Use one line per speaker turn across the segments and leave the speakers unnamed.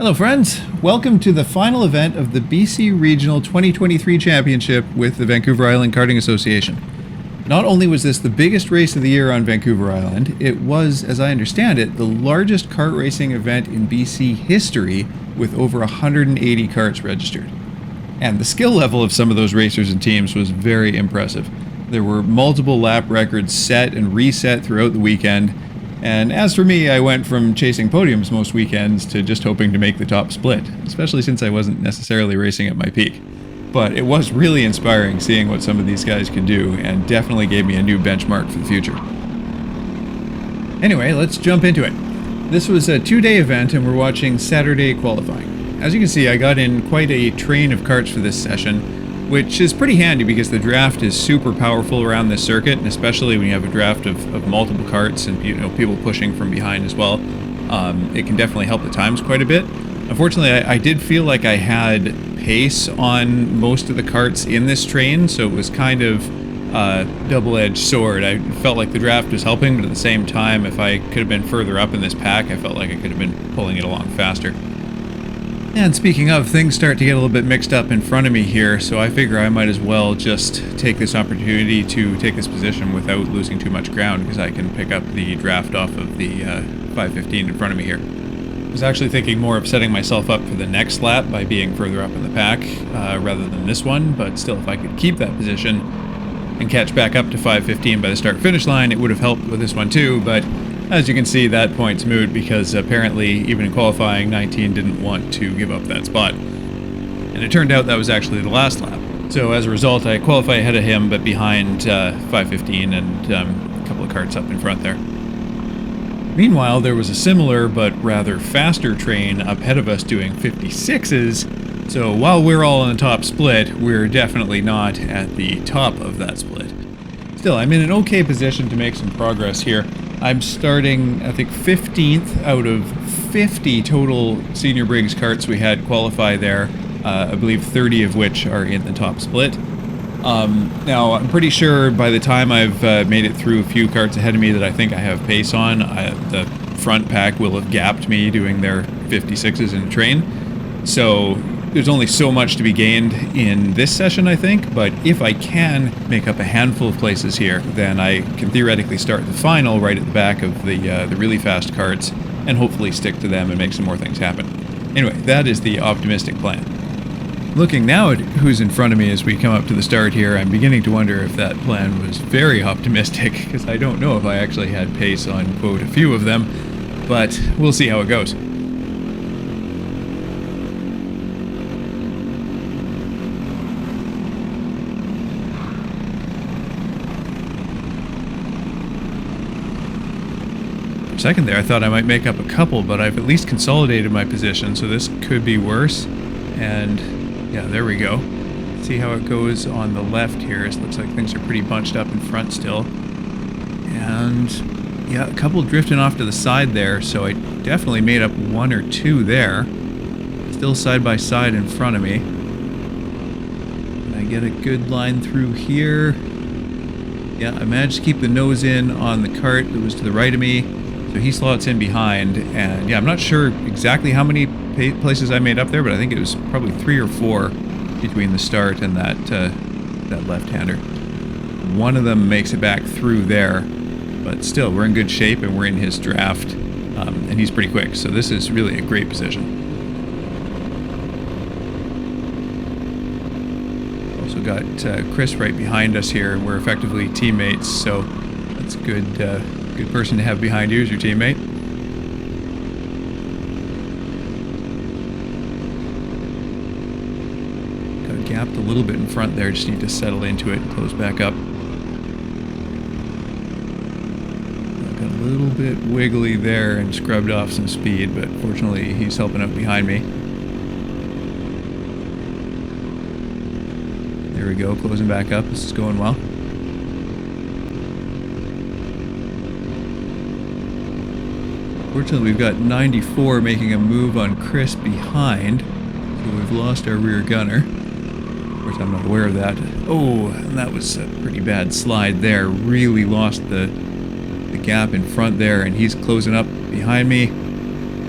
Hello friends, welcome to the final event of the BC Regional 2023 Championship with the Vancouver Island Karting Association. Not only was this the biggest race of the year on Vancouver Island, it was, as I understand it, the largest kart racing event in BC history with over 180 karts registered. And the skill level of some of those racers and teams was very impressive. There were multiple lap records set and reset throughout the weekend. And as for me, I went from chasing podiums most weekends to just hoping to make the top split, especially since I wasn't necessarily racing at my peak. But it was really inspiring seeing what some of these guys could do, and definitely gave me a new benchmark for the future. Anyway, let's jump into it. This was a 2-day event and we're watching Saturday qualifying. As you can see, I got in quite a train of karts for this session, which is pretty handy because the draft is super powerful around this circuit, and especially when you have a draft of multiple karts and people pushing from behind as well. It can definitely help the times quite a bit. Unfortunately, I did feel like I had pace on most of the karts in this train, so it was kind of a double-edged sword. I felt like the draft was helping, but at the same time, if I could have been further up in this pack, I felt like I could have been pulling it along faster. And speaking of, things start to get a little bit mixed up in front of me here, so I figure I might as well just take this opportunity to take this position without losing too much ground, because I can pick up the draft off of the 515 in front of me here. I was actually thinking more of setting myself up for the next lap by being further up in the pack rather than this one, but still, if I could keep that position and catch back up to 515 by the start-finish line, it would have helped with this one too, but as you can see, that point's moot because apparently, even in qualifying, 19 didn't want to give up that spot. And it turned out that was actually the last lap. So as a result, I qualify ahead of him, but behind 515 and a couple of karts up in front there. Meanwhile, there was a similar but rather faster train up ahead of us doing 56s, so while we're all in the top split, we're definitely not at the top of that split. Still, I'm in an okay position to make some progress here. I'm starting, I think, 15th out of 50 total Senior Briggs karts we had qualify there, I believe 30 of which are in the top split. Now, I'm pretty sure by the time I've made it through a few karts ahead of me that I think I have pace on, the front pack will have gapped me doing their 56s in a train. So there's only so much to be gained in this session, I think, but if I can make up a handful of places here, then I can theoretically start the final right at the back of the really fast karts and hopefully stick to them and make some more things happen. Anyway, that is the optimistic plan. Looking now at who's in front of me as we come up to the start here, I'm beginning to wonder if that plan was very optimistic, because I don't know if I actually had pace on, quote, a few of them, but we'll see how it goes. For a second there, I thought I might make up a couple, but I've at least consolidated my position, so this could be worse. And yeah, there we go. See how it goes on the left here. It looks like things are pretty bunched up in front still. And yeah, a couple drifting off to the side there, so I definitely made up one or two there. Still side by side in front of me. And I get a good line through here. Yeah, I managed to keep the nose in on the kart that was to the right of me, so he slots in behind. And yeah, I'm not sure exactly how many places I made up there, but I think it was probably 3 or 4 between the start and that left-hander. One of them makes it back through there, but still, we're in good shape and we're in his draft, and he's pretty quick, so this is really a great position. Also got Chris right behind us here, and we're effectively teammates, so that's a good person to have behind you as your teammate. Got gapped a little bit in front there, just need to settle into it and close back up. Got a little bit wiggly there and scrubbed off some speed, but fortunately he's helping out behind me. There we go, closing back up. This is going well. Fortunately, we've got 94 making a move on Chris behind, so we've lost our rear gunner. Of course, I'm not aware of that. Oh, and that was a pretty bad slide there. Really lost the gap in front there, and he's closing up behind me.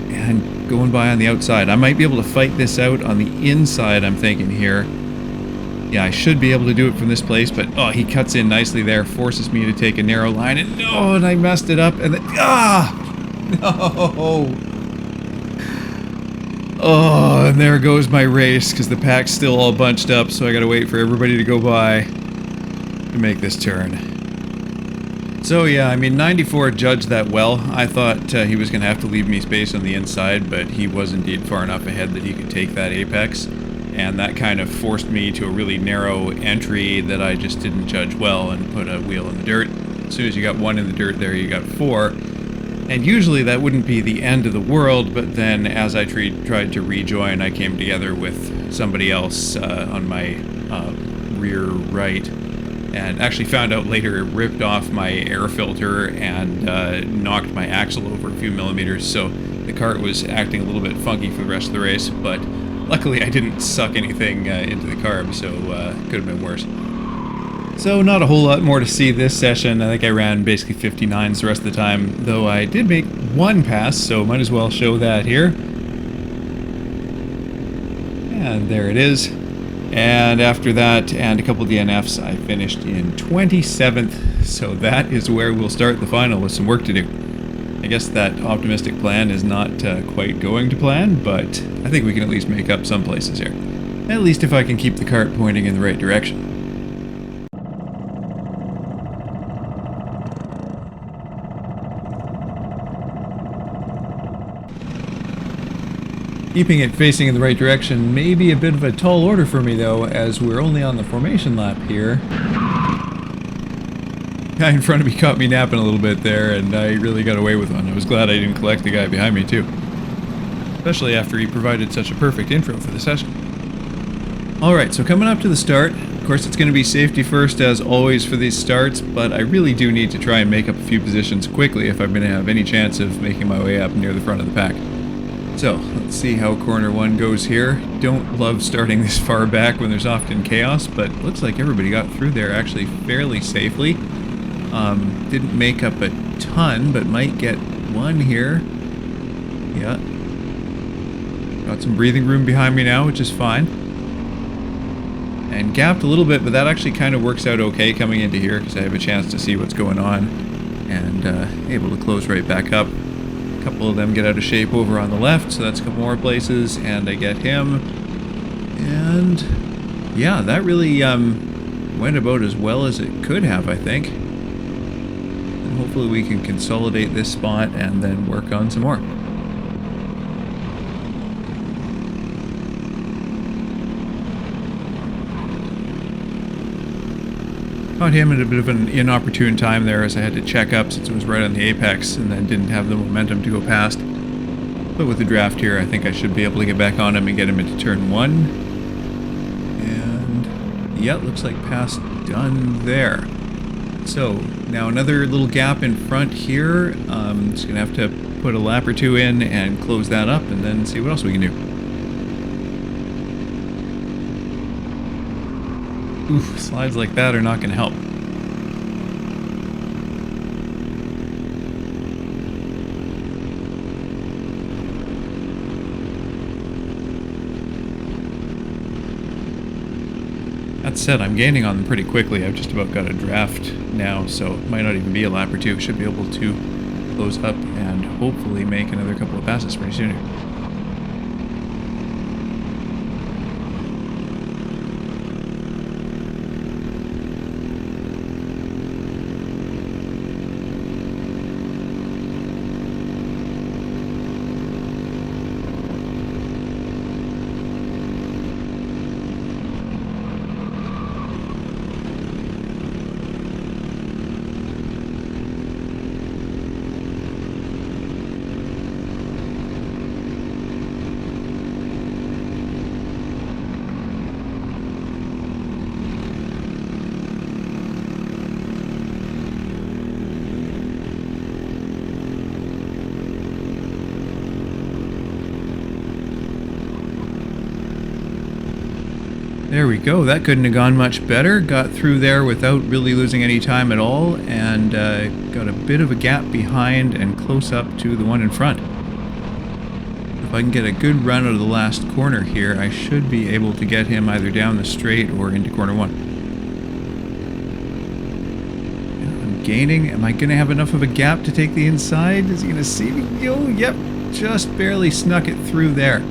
and going by on the outside. I might be able to fight this out on the inside, I'm thinking here. Yeah, I should be able to do it from this place, but oh, he cuts in nicely there, forces me to take a narrow line, and no, and I messed it up, and then, no. Oh, and there goes my race, because the pack's still all bunched up, so I gotta wait for everybody to go by to make this turn. So yeah, I mean, 94 judged that well. I thought he was gonna have to leave me space on the inside, but he was indeed far enough ahead that he could take that apex. And that kind of forced me to a really narrow entry that I just didn't judge well and put a wheel in the dirt. As soon as you got one in the dirt there, you got four. And usually that wouldn't be the end of the world, but then as I tried to rejoin, I came together with somebody else on my rear right. And actually found out later it ripped off my air filter and knocked my axle over a few millimeters. So the cart was acting a little bit funky for the rest of the race, but luckily I didn't suck anything into the carb, so could have been worse. So not a whole lot more to see this session. I think I ran basically 59s the rest of the time, though I did make one pass, so might as well show that here. And there it is. And after that, and a couple DNFs, I finished in 27th, so that is where we'll start the final with some work to do. I guess that optimistic plan is not quite going to plan, but I think we can at least make up some places here. At least if I can keep the cart pointing in the right direction. Keeping it facing in the right direction may be a bit of a tall order for me though, as we're only on the formation lap here. Guy in front of me caught me napping a little bit there, and I really got away with one. I was glad I didn't collect the guy behind me too. Especially after he provided such a perfect intro for the session. Alright, so coming up to the start, of course it's going to be safety first as always for these starts, but I really do need to try and make up a few positions quickly if I'm going to have any chance of making my way up near the front of the pack. So, let's see how corner one goes here. Don't love starting this far back when there's often chaos, but looks like everybody got through there actually fairly safely. Didn't make up a ton, but might get one here. Yeah. Got some breathing room behind me now, which is fine. And gapped a little bit, but that actually kind of works out okay coming into here, because I have a chance to see what's going on. And able to close right back up. A couple of them get out of shape over on the left, so that's a couple more places, and I get him. And yeah, that really went about as well as it could have, I think. And hopefully we can consolidate this spot and then work on some more. Caught him at a bit of an inopportune time there, as I had to check up since it was right on the apex and then didn't have the momentum to go past. But with the draft here, I think I should be able to get back on him and get him into turn one. And yeah, looks like pass done there. So now another little gap in front here. Just gonna have to put a lap or two in and close that up and then see what else we can do. Oof, slides like that are not going to help. That said, I'm gaining on them pretty quickly. I've just about got a draft now, so it might not even be a lap or two. Should be able to close up and hopefully make another couple of passes pretty soon here. There we go. That couldn't have gone much better. Got through there without really losing any time at all, and got a bit of a gap behind and close up to the one in front. If I can get a good run out of the last corner here, I should be able to get him either down the straight or into corner 1. I'm gaining. Am I going to have enough of a gap to take the inside? Is he going to see me go? Yep, just barely snuck it through there.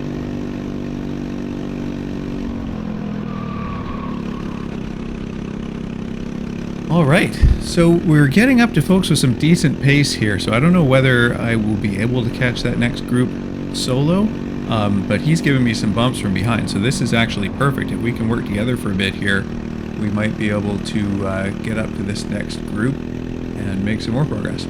All right, so we're getting up to folks with some decent pace here, so I don't know whether I will be able to catch that next group solo, but he's giving me some bumps from behind, so this is actually perfect. If we can work together for a bit here, we might be able to get up to this next group and make some more progress.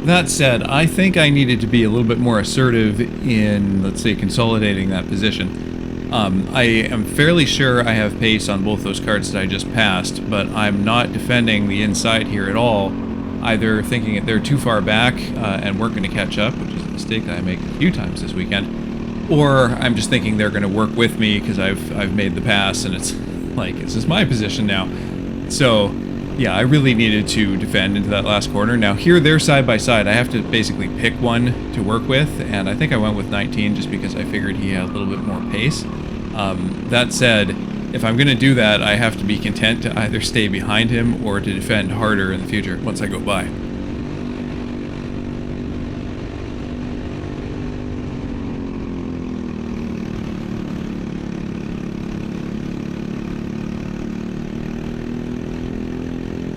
That said, I think I needed to be a little bit more assertive in, let's say, consolidating that position. I am fairly sure I have pace on both those carts that I just passed, but I'm not defending the inside here at all, either thinking that they're too far back and weren't going to catch up, which is a mistake that I make a few times this weekend, or I'm just thinking they're going to work with me because I've made the pass and it's like, this is my position now. So, yeah, I really needed to defend into that last corner. Now here they're side by side. I have to basically pick one to work with, and I think I went with 19 just because I figured he had a little bit more pace. That said, if I'm going to do that, I have to be content to either stay behind him or to defend harder in the future once I go by.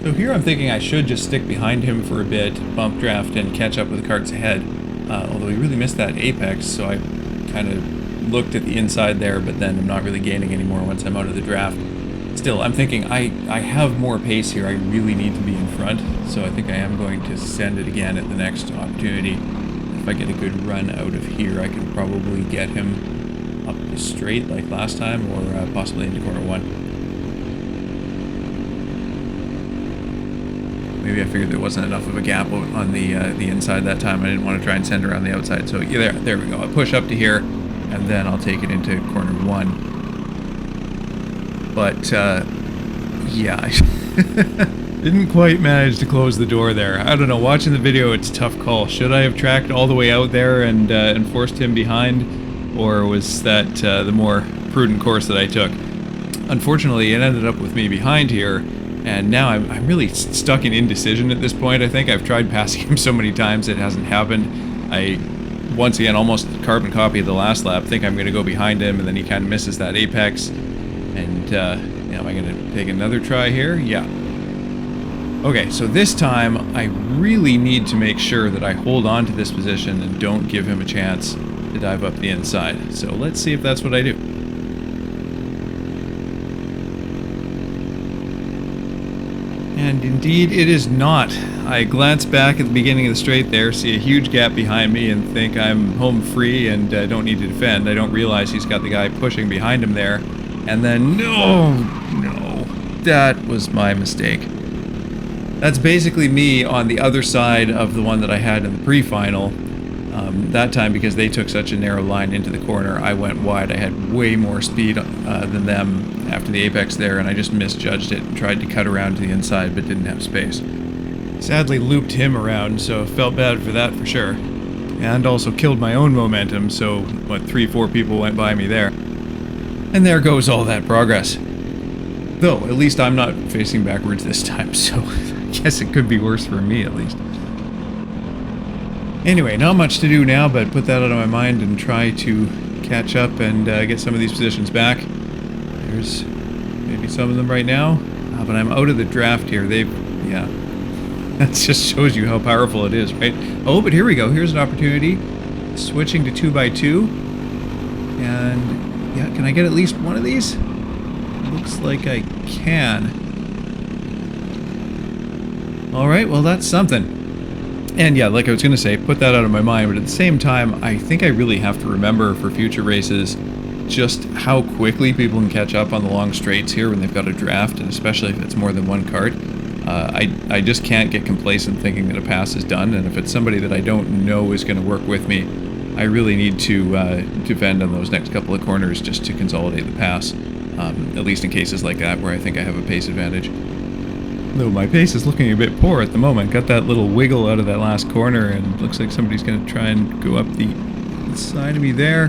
So here I'm thinking I should just stick behind him for a bit, bump draft, and catch up with the carts ahead. Although he really missed that apex, so I kind of looked at the inside there, but then I'm not really gaining anymore once I'm out of the draft. Still, I'm thinking I have more pace here. I really need to be in front, so I think I am going to send it again at the next opportunity. If I get a good run out of here, I can probably get him up the straight like last time, or possibly into corner 1. Maybe I figured there wasn't enough of a gap on the inside that time. I didn't want to try and send around the outside. So yeah, there we go. I'll push up to here, and then I'll take it into corner 1. But yeah, I didn't quite manage to close the door there. I don't know. Watching the video, it's a tough call. Should I have tracked all the way out there and forced him behind, or was that the more prudent course that I took? Unfortunately, it ended up with me behind here. And now I'm really stuck in indecision at this point. I think I've tried passing him so many times it hasn't happened. I, once again, almost carbon copy of the last lap, think I'm going to go behind him, and then he kind of misses that apex. And, am I going to take another try here? Yeah. Okay, so this time, I really need to make sure that I hold on to this position and don't give him a chance to dive up the inside. So let's see if that's what I do. And indeed, it is not. I glance back at the beginning of the straight there, see a huge gap behind me, and think I'm home free and don't need to defend. I don't realize he's got the guy pushing behind him there. And then, no, that was my mistake. That's basically me on the other side of the one that I had in the pre-final. That time, because they took such a narrow line into the corner, I went wide. I had way more speed than them after the apex there, and I just misjudged it and tried to cut around to the inside, but didn't have space. Sadly looped him around, so felt bad for that for sure. And also killed my own momentum, so, 3-4 people went by me there. And there goes all that progress. Though, at least I'm not facing backwards this time, so I guess it could be worse for me at least. Anyway, not much to do now, but put that out of my mind and try to catch up and get some of these positions back. There's maybe some of them right now, but I'm out of the draft here. Yeah, that just shows you how powerful it is, right? Oh, but here we go. Here's an opportunity. Switching to 2x2. And, yeah, can I get at least one of these? Looks like I can. All right, well, that's something. And yeah, like I was going to say, put that out of my mind, but at the same time, I think I really have to remember for future races just how quickly people can catch up on the long straights here when they've got a draft, and especially if it's more than one cart. I just can't get complacent thinking that a pass is done, and if it's somebody that I don't know is going to work with me, I really need to defend on those next couple of corners just to consolidate the pass, at least in cases like that where I think I have a pace advantage. Though my pace is looking a bit poor at the moment. Got that little wiggle out of that last corner, and looks like somebody's going to try and go up the side of me there,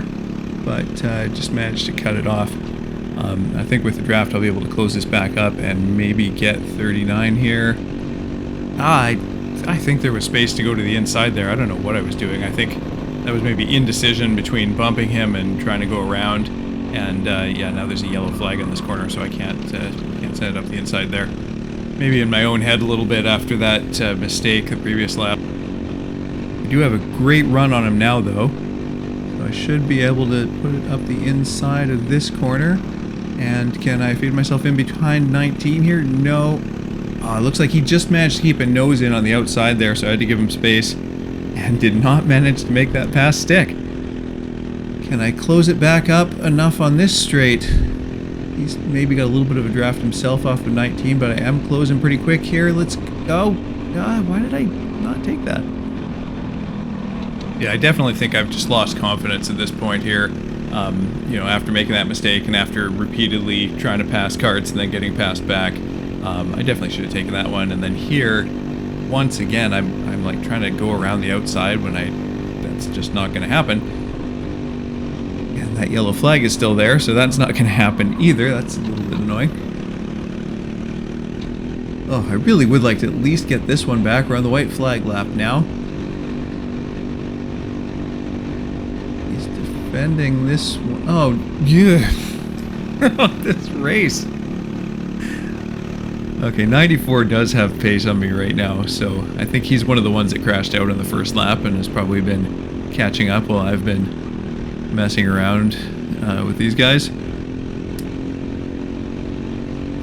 but just managed to cut it off. I think with the draft I'll be able to close this back up and maybe get 39 here. I think there was space to go to the inside there. I don't know what I was doing. I think that was maybe indecision between bumping him and trying to go around. And yeah, now there's a yellow flag in this corner, so I can't set it up the inside there. Maybe in my own head a little bit after that mistake the previous lap. I do have a great run on him now, though. So I should be able to put it up the inside of this corner. And can I feed myself in behind 19 here? No. It looks like he just managed to keep a nose in on the outside there, so I had to give him space. And did not manage to make that pass stick. Can I close it back up enough on this straight? He's maybe got a little bit of a draft himself off of 19, but I am closing pretty quick here. Let's go. Why did I not take that? Yeah, I definitely think I've just lost confidence at this point here. You know, after making that mistake and after repeatedly trying to pass Karts and then getting passed back, I definitely should have taken that one. And then here, once again, I'm like trying to go around the outside when that's just not going to happen. And that yellow flag is still there, so that's not going to happen either. That's a little bit annoying. Oh, I really would like to at least get this one back. We're on the white flag lap now. He's defending this one. Oh, yeah. This race. Okay, 94 does have pace on me right now, so I think he's one of the ones that crashed out in the first lap and has probably been catching up while I've been messing around with these guys.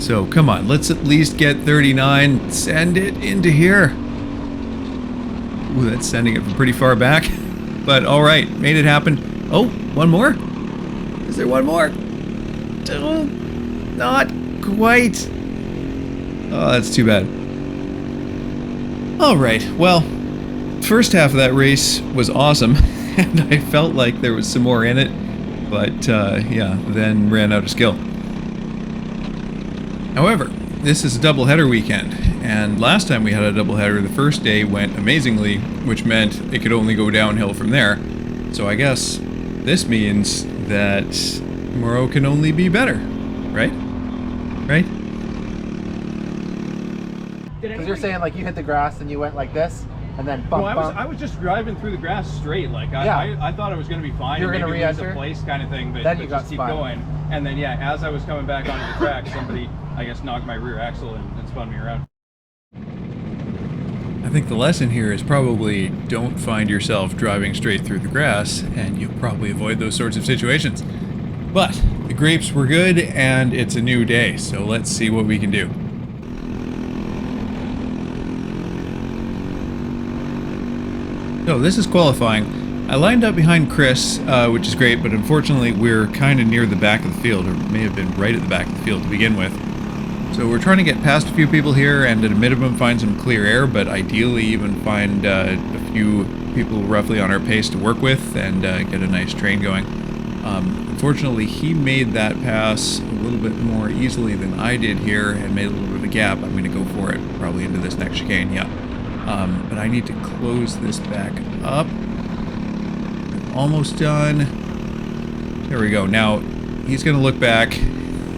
So come on, let's at least get 39. Send it into here. Ooh, that's sending it from pretty far back. But all right, made it happen. Oh, one more? Is there one more? Oh, not quite. Oh, that's too bad. All right, well, first half of that race was awesome. And I felt like there was some more in it, but yeah, then ran out of skill. However, this is a doubleheader weekend, and last time we had a doubleheader, the first day went amazingly, which meant it could only go downhill from there. So I guess this means that tomorrow can only be better, right? Right?
Because you're saying like you hit the grass and you went like this, and then bump,
well,
bump.
I was just driving through the grass straight. Like I thought I was going to be fine.
You were going to re-enter?
A place kind of thing, but
then you got
just keep
spun.
going. And then yeah, as I was coming back onto the track, somebody I guess knocked my rear axle and spun me around.
I think the lesson here is probably don't find yourself driving straight through the grass, and you'll probably avoid those sorts of situations. But the grapes were good, and it's a new day, so let's see what we can do. So this is qualifying. I lined up behind Chris, which is great, but unfortunately we're kind of near the back of the field, or may have been right at the back of the field to begin with. So we're trying to get past a few people here and at a minimum find some clear air, but ideally even find a few people roughly on our pace to work with and get a nice train going. Unfortunately, he made that pass a little bit more easily than I did here and made a little bit of a gap. I'm going to go for it, probably into this next chicane, yeah. But I need to close this back up. Almost done. There we go. Now, he's going to look back,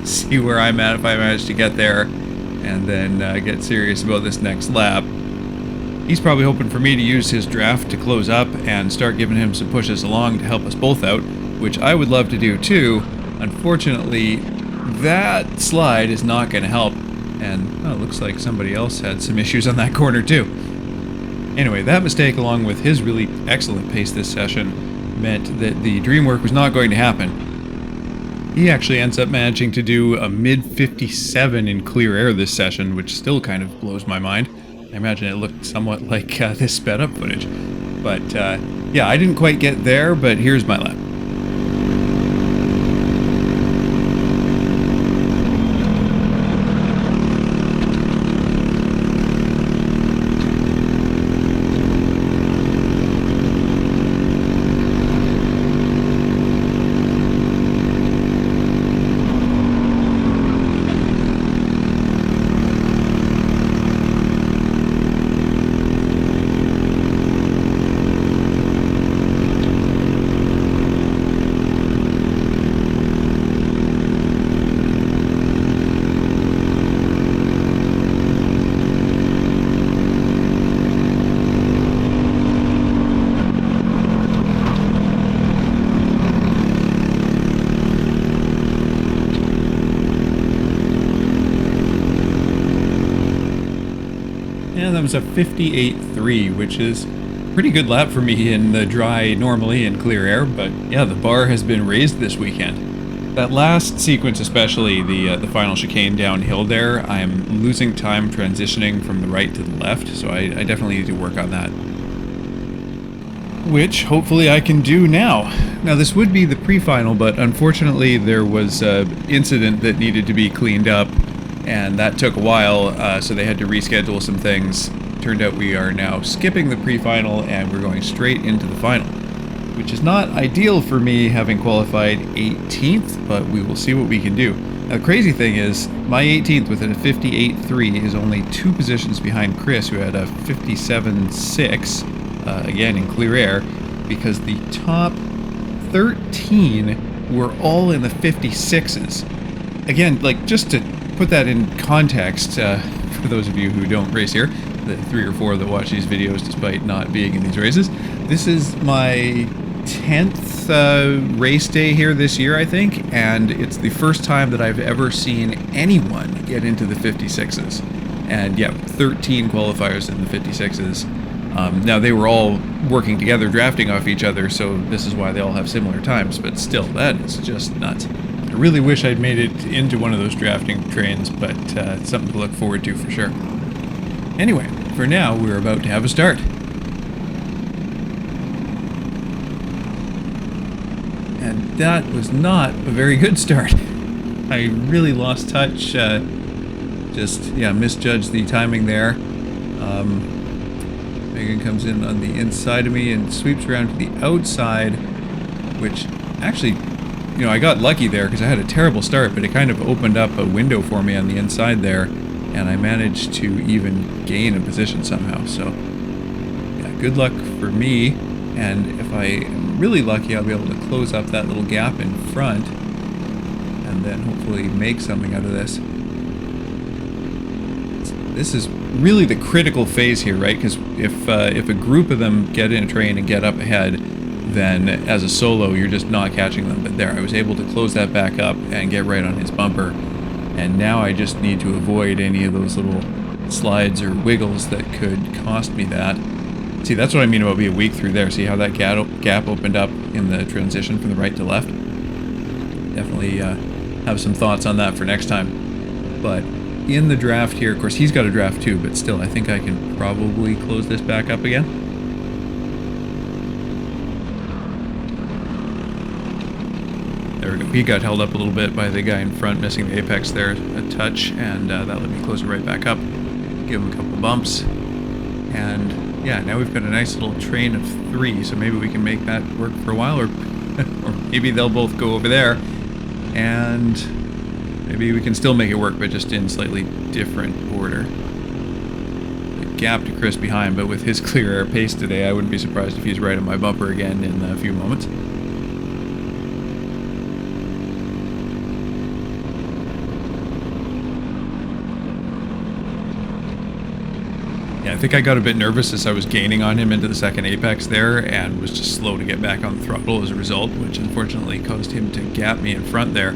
see where I'm at if I manage to get there, and then get serious about this next lap. He's probably hoping for me to use his draft to close up and start giving him some pushes along to help us both out, which I would love to do too. Unfortunately, that slide is not going to help, and it looks like somebody else had some issues on that corner too. Anyway, that mistake along with his really excellent pace this session meant that the dream work was not going to happen. He actually ends up managing to do a mid-57 in clear air this session, which still kind of blows my mind. I imagine it looked somewhat like this sped up footage. But yeah, I didn't quite get there, but here's my lap. And that was a 58.3, which is a pretty good lap for me in the dry normally in clear air, but yeah, the bar has been raised this weekend. That last sequence especially, the final chicane downhill there, I'm losing time transitioning from the right to the left, so I definitely need to work on that. Which, hopefully, I can do now. Now, this would be the pre-final, but unfortunately there was an incident that needed to be cleaned up, and that took a while, so they had to reschedule some things. Turned out we are now skipping the pre-final, and we're going straight into the final, which is not ideal for me having qualified 18th, but we will see what we can do. Now, the crazy thing is, my 18th with a 58.3 is only 2 positions behind Chris, who had a 57.6, again in clear air, because the top 13 were all in the 56s. Again, like, just to put that in context, for those of you who don't race here, the 3 or 4 that watch these videos despite not being in these races, this is my 10th race day here this year, I think, and it's the first time that I've ever seen anyone get into the 56s. And yeah, 13 qualifiers in the 56s. Now, they were all working together, drafting off each other, so this is why they all have similar times, but still, that is just nuts. I really wish I'd made it into one of those drafting trains, but it's something to look forward to for sure. Anyway, for now, we're about to have a start. And that was not a very good start. I really lost touch, misjudged the timing there. Megan comes in on the inside of me and sweeps around to the outside, which actually, you know, I got lucky there because I had a terrible start, but it kind of opened up a window for me on the inside there, and I managed to even gain a position somehow. So, yeah, good luck for me, and if I am really lucky, I'll be able to close up that little gap in front, and then hopefully make something out of this. This is really the critical phase here, right? Because if a group of them get in a train and get up ahead, then as a solo, you're just not catching them. But there, I was able to close that back up and get right on his bumper. And now I just need to avoid any of those little slides or wiggles that could cost me that. See, that's what I mean about being weak through there. See how that gap opened up in the transition from the right to left? Definitely have some thoughts on that for next time. But in the draft here, of course, he's got a draft too, but still, I think I can probably close this back up again. There we go. He got held up a little bit by the guy in front, missing the apex there a touch, and that let me close it right back up. Give him a couple bumps. And yeah, now we've got a nice little train of 3, so maybe we can make that work for a while, or maybe they'll both go over there, and maybe we can still make it work, but just in slightly different order. The gap to Chris behind, but with his clear air pace today, I wouldn't be surprised if he's right on my bumper again in a few moments. Yeah, I think I got a bit nervous as I was gaining on him into the second apex there, and was just slow to get back on the throttle as a result, which unfortunately caused him to gap me in front there.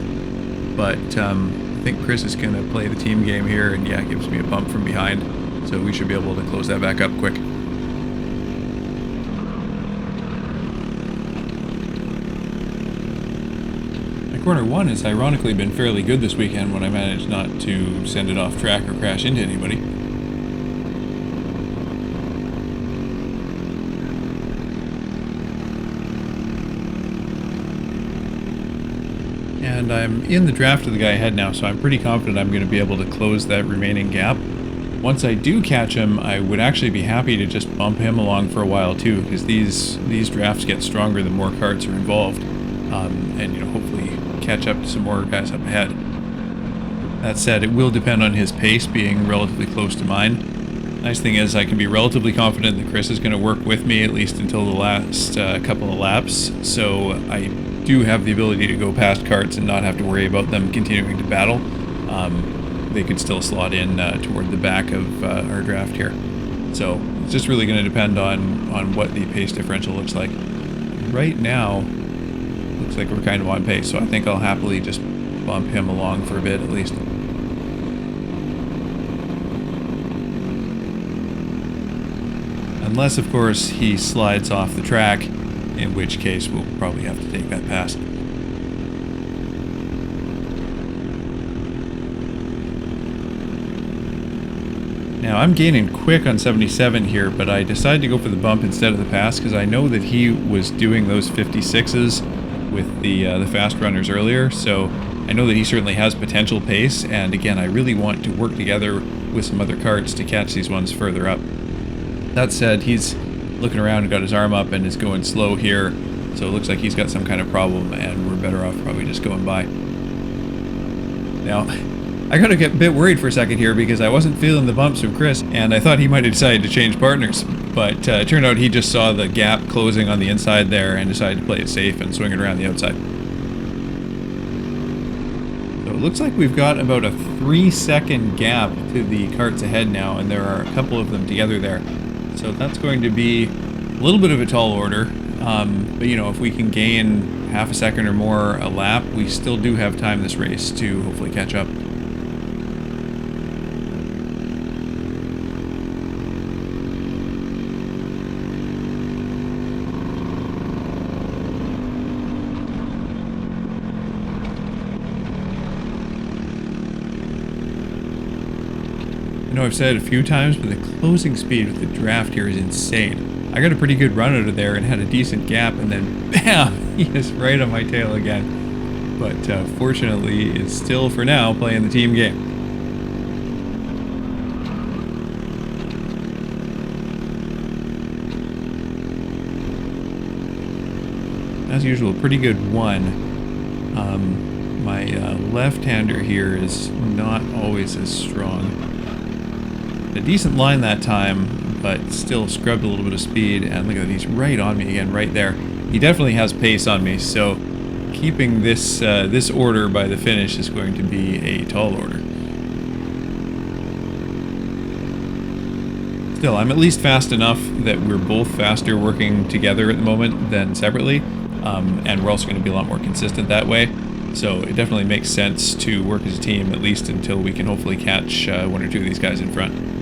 But I think Chris is going to play the team game here, and yeah, gives me a bump from behind, so we should be able to close that back up quick. My corner 1 has ironically been fairly good this weekend when I managed not to send it off track or crash into anybody. And I'm in the draft of the guy ahead now, so I'm pretty confident I'm going to be able to close that remaining gap. Once I do catch him, I would actually be happy to just bump him along for a while too, because these drafts get stronger the more carts are involved, and you know, hopefully catch up to some more guys up ahead. That said, it will depend on his pace being relatively close to mine. Nice thing is I can be relatively confident that Chris is going to work with me at least until the last couple of laps, so I do have the ability to go past carts and not have to worry about them continuing to battle. They could still slot in toward the back of our draft here. So it's just really going to depend on what the pace differential looks like. Right now, looks like we're kind of on pace, so I think I'll happily just bump him along for a bit at least. Unless, of course, he slides off the track, in which case we'll probably have to take that pass. Now, I'm gaining quick on 77 here, but I decided to go for the bump instead of the pass because I know that he was doing those 56s with the fast runners earlier, so I know that he certainly has potential pace, and again, I really want to work together with some other karts to catch these ones further up. That said, he's looking around and got his arm up and is going slow here, so it looks like he's got some kind of problem, and we're better off probably just going by. Now, I gotta get a bit worried for a second here because I wasn't feeling the bumps from Chris, and I thought he might have decided to change partners, but it turned out he just saw the gap closing on the inside there and decided to play it safe and swing it around the outside. So it looks like we've got about a 3-second gap to the karts ahead now, and there are a couple of them together there. So that's going to be a little bit of a tall order, but you know, if we can gain half a second or more a lap, we still do have time this race to hopefully catch up. I know I've said it a few times, but the closing speed with the draft here is insane. I got a pretty good run out of there and had a decent gap, and then bam, he is right on my tail again. But fortunately, is still for now playing the team game. As usual, pretty good one. My left-hander here is not always as strong. A decent line that time, but still scrubbed a little bit of speed, and look at that, he's right on me again, right there. He definitely has pace on me, so keeping this this order by the finish is going to be a tall order. Still, I'm at least fast enough that we're both faster working together at the moment than separately, and we're also going to be a lot more consistent that way. So it definitely makes sense to work as a team, at least until we can hopefully catch one or two of these guys in front.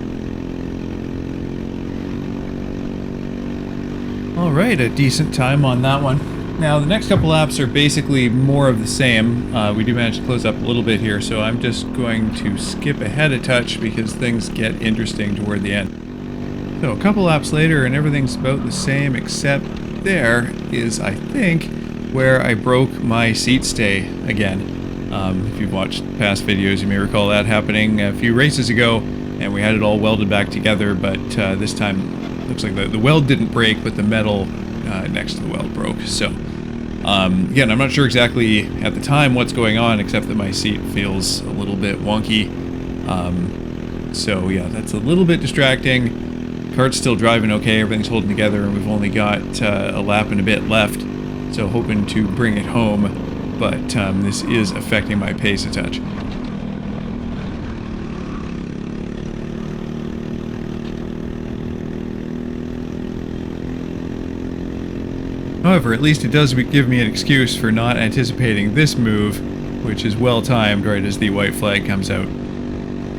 Alright, a decent time on that one. Now, the next couple laps are basically more of the same. We do manage to close up a little bit here, so I'm just going to skip ahead a touch because things get interesting toward the end. So a couple laps later and everything's about the same, except there is, I think, where I broke my seat stay again. If you've watched past videos, you may recall that happening a few races ago, and we had it all welded back together, but this time looks like the weld didn't break, but the metal next to the weld broke. So again, I'm not sure exactly at the time what's going on, except that my seat feels a little bit wonky. So yeah, that's a little bit distracting. Kart's still driving okay, everything's holding together, and we've only got a lap and a bit left, so hoping to bring it home, but this is affecting my pace a touch. However, at least it does give me an excuse for not anticipating this move, which is well timed right as the white flag comes out.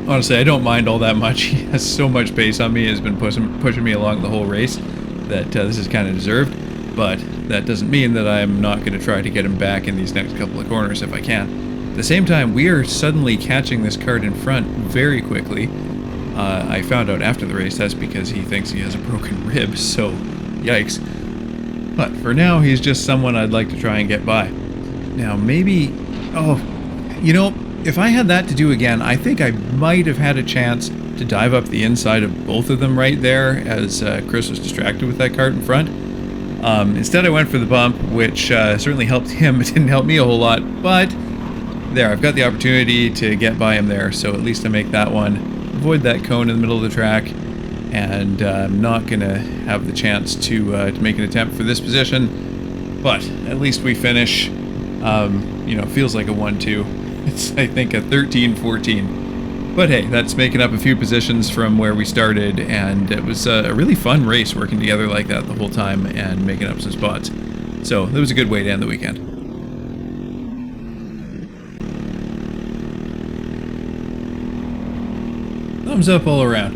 Honestly, I don't mind all that much. He has so much pace on me, he has been pushing me along the whole race, that this is kind of deserved, but that doesn't mean that I'm not going to try to get him back in these next couple of corners if I can. At the same time, we are suddenly catching this kart in front very quickly. I found out after the race that's because he thinks he has a broken rib, so yikes. But for now, he's just someone I'd like to try and get by. Now, maybe... Oh, you know, if I had that to do again, I think I might have had a chance to dive up the inside of both of them right there as Chris was distracted with that kart in front. Instead, I went for the bump, which certainly helped him. It didn't help me a whole lot, but there, I've got the opportunity to get by him there, so at least I make that one. Avoid that cone in the middle of the track, and I'm not going to have the chance to make an attempt for this position, but at least we finish. You know, it feels like a 1-2. It's, I think, a 13-14. But hey, that's making up a few positions from where we started, and it was a really fun race working together like that the whole time and making up some spots. So that was a good way to end the weekend. Thumbs up all around.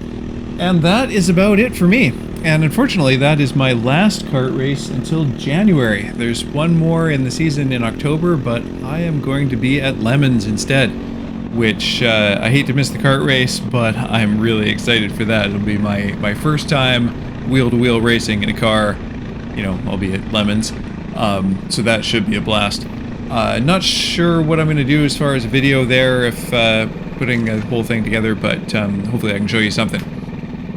And that is about it for me. And unfortunately, that is my last kart race until January. There's one more in the season in October, but I am going to be at Lemons instead, which I hate to miss the kart race, but I'm really excited for that. It'll be my first time wheel-to-wheel racing in a car, you know, albeit Lemons. So that should be a blast. Not sure what I'm going to do as far as a video there, if putting the whole thing together, but hopefully I can show you something.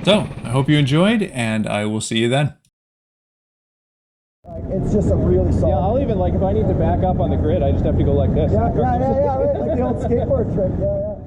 So, I hope you enjoyed, and I will see you then.
It's just a really solid.
Yeah, I'll even, like, if I need to back up on the grid, I just have to go like this.
Yeah, right. Like the old skateboard trick. Yeah.